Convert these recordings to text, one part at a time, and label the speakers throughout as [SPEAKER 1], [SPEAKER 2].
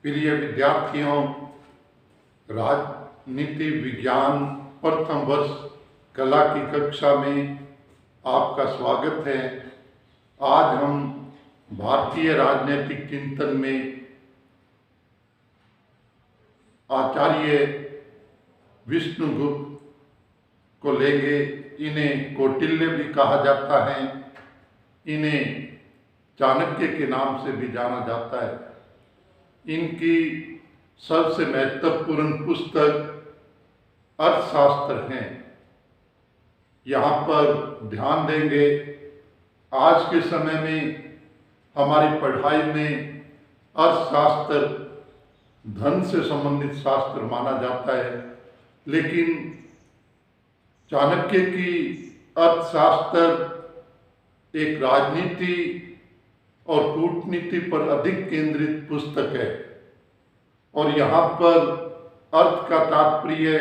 [SPEAKER 1] प्रिय विद्यार्थियों, राजनीति विज्ञान प्रथम वर्ष कला की कक्षा में आपका स्वागत है। आज हम भारतीय राजनीतिक चिंतन में आचार्य विष्णुगुप्त को लेंगे। इन्हें कौटिल्य भी कहा जाता है, इन्हें चाणक्य के नाम से भी जाना जाता है। इनकी सबसे महत्वपूर्ण पुस्तक अर्थशास्त्र है। यहाँ पर ध्यान देंगे, आज के समय में हमारी पढ़ाई में अर्थशास्त्र धन से संबंधित शास्त्र माना जाता है, लेकिन चाणक्य की अर्थशास्त्र एक राजनीति और कूटनीति पर अधिक केंद्रित पुस्तक है और यहाँ पर अर्थ का तात्पर्य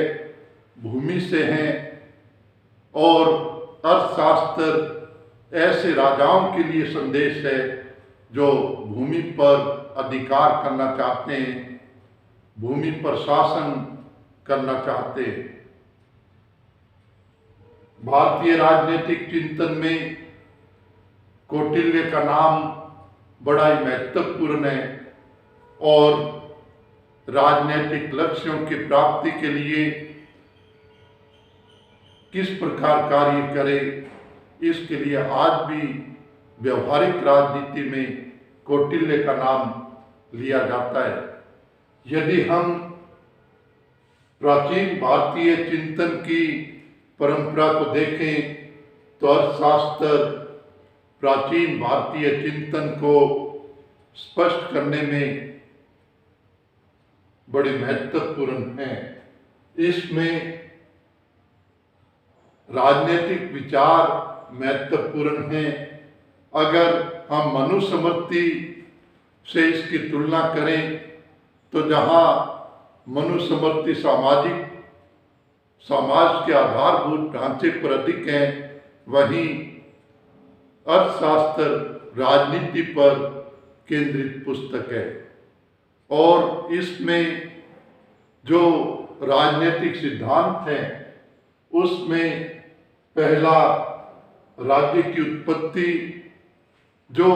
[SPEAKER 1] भूमि से है और अर्थशास्त्र ऐसे राजाओं के लिए संदेश है जो भूमि पर अधिकार करना चाहते हैं, भूमि पर शासन करना चाहते हैं। भारतीय राजनीतिक चिंतन में कौटिल्य का नाम बड़ा ही महत्वपूर्ण है और राजनीतिक लक्ष्यों की प्राप्ति के लिए किस प्रकार कार्य करे, इसके लिए आज भी व्यवहारिक राजनीति में कौटिल्य का नाम लिया जाता है। यदि हम प्राचीन भारतीय चिंतन की परंपरा को देखें तो अर्थशास्त्र प्राचीन भारतीय चिंतन को स्पष्ट करने में बड़े महत्वपूर्ण है। इसमें राजनीतिक विचार महत्वपूर्ण है। अगर हम मनुस्मृति से इसकी तुलना करें तो जहाँ मनुस्मृति समाज के आधारभूत ढांचे पर अधिक है, वहीं अर्थशास्त्र राजनीति पर केंद्रित पुस्तक है और इसमें जो राजनीतिक सिद्धांत हैं उसमें पहला राज्य की उत्पत्ति जो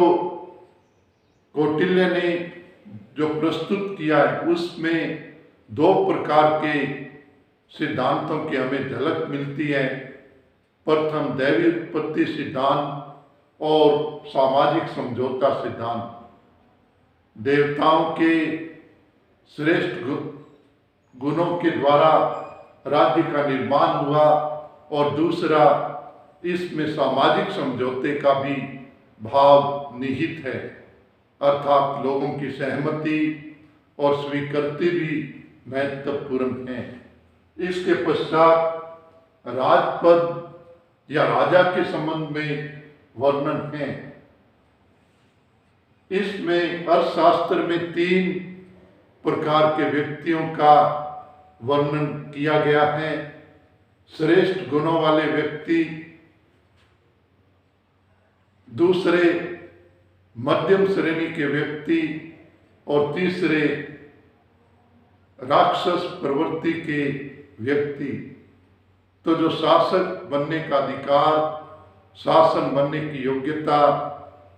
[SPEAKER 1] कौटिल्य ने जो प्रस्तुत किया है उसमें दो प्रकार के सिद्धांतों की हमें झलक मिलती है। प्रथम दैवी उत्पत्ति सिद्धांत और सामाजिक समझौता सिद्धांत। देवताओं के श्रेष्ठ गुणों के द्वारा राज्य का निर्माण हुआ और दूसरा इसमें सामाजिक समझौते का भी भाव निहित है, अर्थात लोगों की सहमति और स्वीकृति भी महत्वपूर्ण है। इसके पश्चात राजपद या राजा के संबंध में वर्णन है। इसमें अर्थशास्त्र में तीन प्रकार के व्यक्तियों का वर्णन किया गया है। श्रेष्ठ गुणों वाले व्यक्ति, दूसरे मध्यम श्रेणी के व्यक्ति और तीसरे राक्षस प्रवृत्ति के व्यक्ति। तो जो शासक बनने का अधिकार, शासन बनने की योग्यता,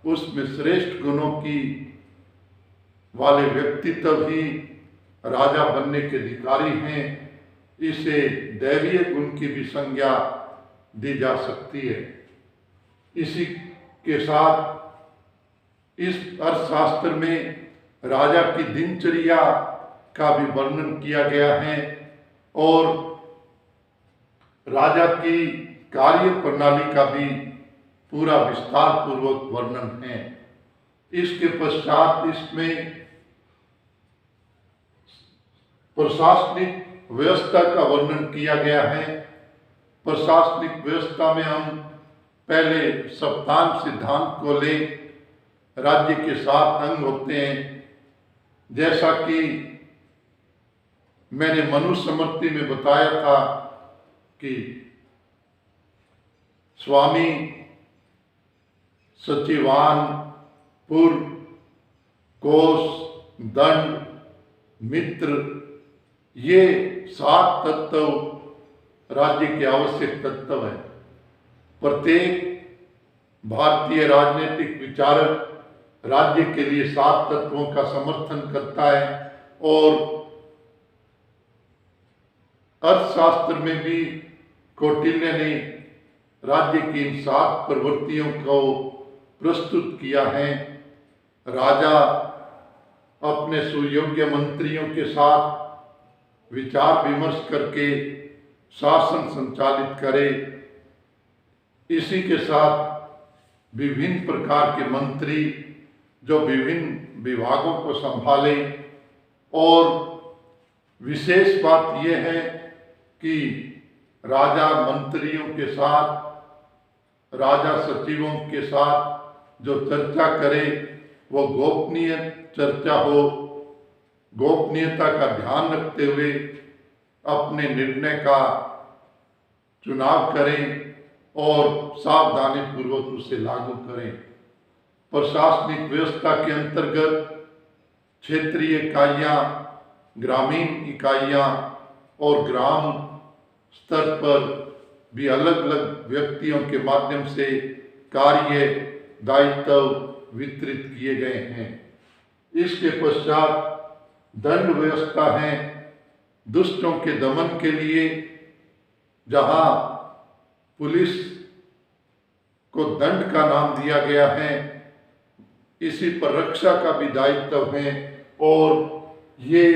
[SPEAKER 1] उसमें श्रेष्ठ गुणों की वाले व्यक्तित्व ही राजा बनने के अधिकारी हैं। इसे दैवीय गुण की भी संज्ञा दी जा सकती है। इसी के साथ इस अर्थशास्त्र में राजा की दिनचर्या का भी वर्णन किया गया है और राजा की कार्य प्रणाली का भी पूरा विस्तार पूर्वक वर्णन है। इसके पश्चात इसमें प्रशासनिक व्यवस्था का वर्णन किया गया है। प्रशासनिक व्यवस्था में हम पहले सप्तांग सिद्धांत को लें। राज्य के 7 अंग होते हैं, जैसा कि मैंने मनुस्मृति में बताया था कि स्वामी, सचिवान, पूर्व, कोष, दंड, मित्र, ये 7 तत्व राज्य के आवश्यक तत्व हैं। प्रत्येक भारतीय राजनीतिक विचारक राज्य के लिए 7 तत्वों का समर्थन करता है और अर्थशास्त्र में भी कौटिल्य ने राज्य की इन 7 प्रवृत्तियों को प्रस्तुत किया है। राजा अपने सुयोग्य मंत्रियों के साथ विचार विमर्श करके शासन संचालित करे। इसी के साथ विभिन्न प्रकार के मंत्री जो विभिन्न विभागों को संभाले, और विशेष बात यह है कि राजा मंत्रियों के साथ, राजा सचिवों के साथ जो चर्चा करे वो गोपनीय चर्चा हो, गोपनीयता का ध्यान रखते हुए अपने निर्णय का चुनाव करें और सावधानी पूर्वक उसे लागू करें। प्रशासनिक व्यवस्था के अंतर्गत क्षेत्रीय इकाइयाँ, ग्रामीण इकाइयाँ और ग्राम स्तर पर भी अलग अलग व्यक्तियों के माध्यम से कार्य दायित्व वितरित किए गए हैं। इसके पश्चात दंड व्यवस्था है दुष्टों के दमन के लिए, जहां पुलिस को दंड का नाम दिया गया है। इसी पर रक्षा का भी दायित्व है और ये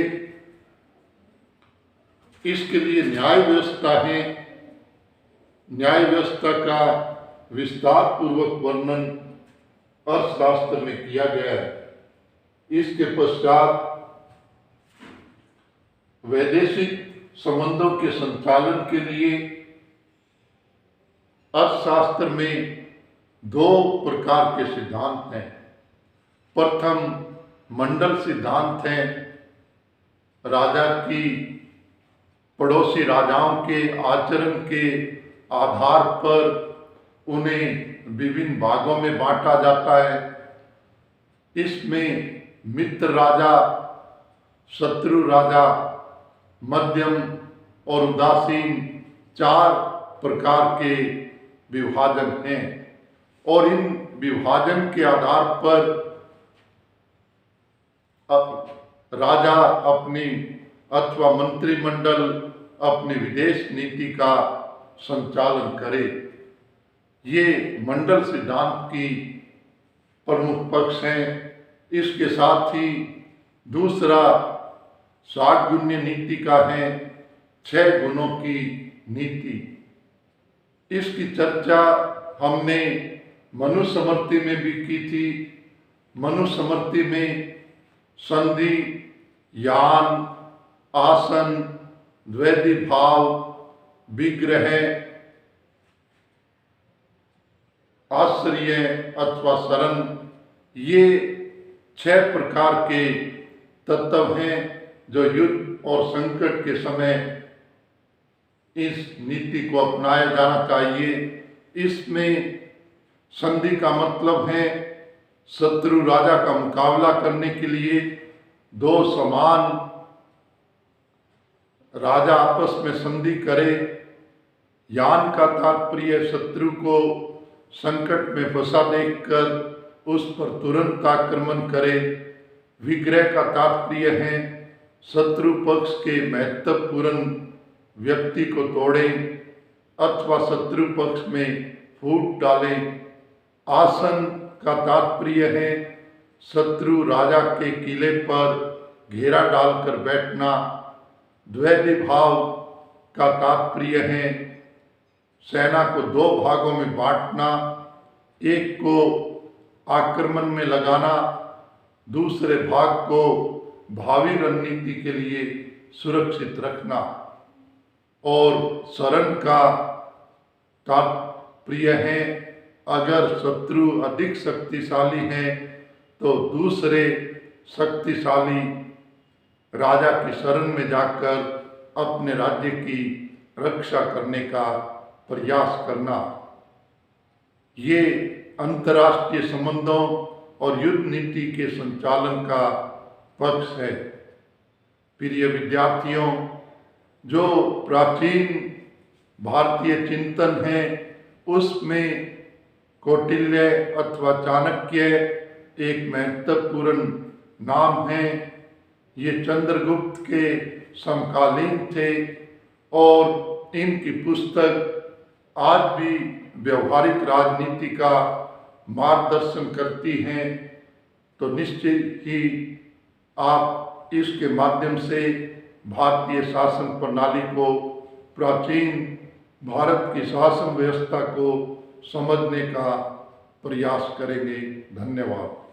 [SPEAKER 1] इसके लिए न्याय व्यवस्था है। न्याय व्यवस्था का विस्तार पूर्वक वर्णन अर्थशास्त्र में किया गया है। इसके पश्चात वैदेशिक संबंधों के संचालन के लिए अर्थशास्त्र में 2 प्रकार के सिद्धांत हैं। प्रथम मंडल सिद्धांत है। राजा की पड़ोसी राजाओं के आचरण के आधार पर उन्हें विभिन्न भागों में बांटा जाता है। इसमें मित्र राजा, शत्रु राजा, मध्यम और उदासीन 4 प्रकार के विभाजन हैं और इन विभाजन के आधार पर राजा अपनी अथवा मंत्रिमंडल अपनी विदेश नीति का संचालन करे। ये मंडल सिद्धांत की प्रमुख पक्ष हैं। इसके साथ ही दूसरा 60 गुण्य नीति का है, 6 गुणों की नीति। इसकी चर्चा हमने मनुस्मृति में भी की थी। मनुस्मृति में संधि, यान, आसन, द्वैधी भाव, विग्रह, आश्रय अथवा शरण, ये 6 प्रकार के तत्व हैं जो युद्ध और संकट के समय इस नीति को अपनाया जाना चाहिए। इसमें संधि का मतलब है शत्रु राजा का मुकाबला करने के लिए 2 समान राजा आपस में संधि करे। यान का तात्पर्य शत्रु को संकट में फंसा देखकर उस पर तुरंत आक्रमण करे। विग्रह का तात्पर्य है शत्रु पक्ष के महत्वपूर्ण व्यक्ति को तोड़े अथवा शत्रु पक्ष में फूट डाले। आसन का तात्पर्य है शत्रु राजा के किले पर घेरा डालकर बैठना। द्वैधी भाव का तात्पर्य है सेना को 2 भागों में बांटना, एक को आक्रमण में लगाना, दूसरे भाग को भावी रणनीति के लिए सुरक्षित रखना। और शरण का तात्पर्य है अगर शत्रु अधिक शक्तिशाली है तो दूसरे शक्तिशाली राजा की शरण में जाकर अपने राज्य की रक्षा करने का प्रयास करना। ये अंतर्राष्ट्रीय संबंधों और युद्ध नीति के संचालन का पक्ष है। प्रिय विद्यार्थियों, जो प्राचीन भारतीय चिंतन है उसमें कौटिल्य अथवा चाणक्य एक महत्वपूर्ण नाम है। ये चंद्रगुप्त के समकालीन थे और इनकी पुस्तक आज भी व्यवहारिक राजनीति का मार्गदर्शन करती हैं। तो निश्चित ही आप इसके माध्यम से भारतीय शासन प्रणाली को, प्राचीन भारत की शासन व्यवस्था को समझने का प्रयास करेंगे। धन्यवाद।